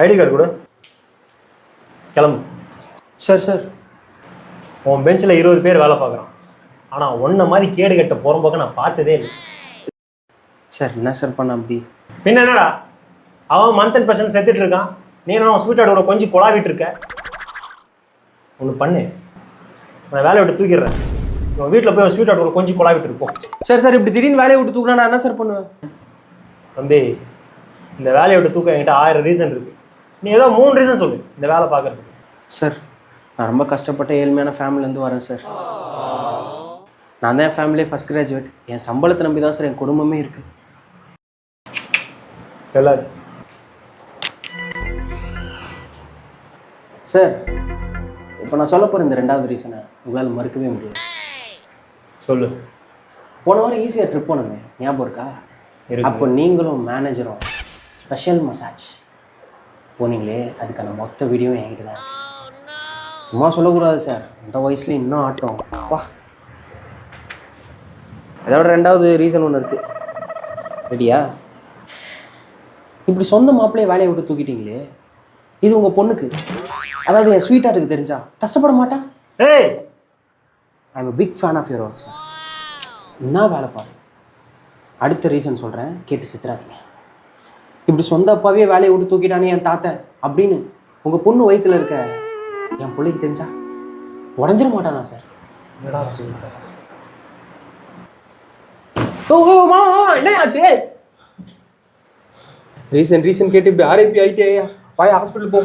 ID card கொடு, கிளம்பு. Sir உன் பெஞ்சில் 20 பேர் வேலை பார்க்குறான். ஆனால் ஒன்றை மாதிரி கேடு கட்ட புறம்போக்க நான் பார்த்ததே இல்லை. சார் என்ன சார் பண்ண அப்படி? பின்ன என்னடா, அவன் மந்த் அண்ட் பர்சன்ட் செத்துட்டு இருக்கான், நீ என்ன ஸ்வீட் ஆர்டோட கொஞ்சம் கொலாவிட்டு இருக்க. ஒன்று பண்ணு, நான் வேலையை விட்டு தூக்கிடுறேன். உன் வீட்டில் போய் ஸ்வீட் ஆர்டோட கொஞ்சம் கொலாவிட்டு இருப்போம். சார் இப்படி திடீர்னு வேலையை விட்டு தூக்கினா நான் என்ன சார் பண்ணுவேன்? தம்பி, இந்த வேலையை விட்டு தூக்க என்கிட்ட 1000 ரீசன் இருக்குது. நீ ஏதோ 3 ரீசன் சொல்லு இந்த வேலை பார்க்குறதுக்கு. சார் நான் ரொம்ப கஷ்டப்பட்ட ஏழ்மையான ஃபேமிலிலேருந்து வரேன் சார். நான் தான் என் ஃபேமிலியே ஃபஸ்ட் கிராஜுவேட். என் சம்பளத்தை நம்பி தான் சார் என் குடும்பமே இருக்குது. சொல்லாது சார். இப்போ நான் சொல்ல போகிற இந்த 2வது ரீசனை உங்களால் மறுக்கவே முடியாது. சொல்லு. போன வாரம் ஈஸியாக ட்ரிப் போனோங்க, ஞாபகம் இருக்கா? அப்போ நீங்களும் மேனேஜரும் ஸ்பெஷல் மசாஜ் போனீங்களே, அதுக்கான மொத்த வீடியோவும் என்கிட்ட தான் இருக்கு. சும்மா சொல்லக்கூடாது சார், இந்த வயசுல இன்னும் ஆட்டம். வா, அதோட 2வது ரீசன் ஒன்று இருக்குது. ரெடியா? இப்படி சொந்த மாப்பிள்ளையே வேலையை விட்டு தூக்கிட்டீங்களே, இது உங்கள் பொண்ணுக்கு, அதாவது என் ஸ்வீட் ஆர்ட்டுக்கு தெரிஞ்சா கஷ்டப்பட மாட்டா? ஏய், I am big fan of your work sir. என்ன வேலை பாரு. அடுத்த ரீசன் சொல்கிறேன், கேட்டு சித்துறாதீங்க. இப்படி சொந்த அப்பாவே வேலையை விட்டு தூக்கிட்டானே என் தாத்தன் அப்படின்னு உங்கள் பொண்ணு வயிற்றுல இருக்க என் பிள்ளைக்கு தெரிஞ்சா உடஞ்சிட மாட்டானா சார்? என்ன ஆச்சு? ரீசன் கேட்டு இப்படி ஆர்ஐபி ஆகிட்டே, பாய் ஹாஸ்பிட்டல் போ.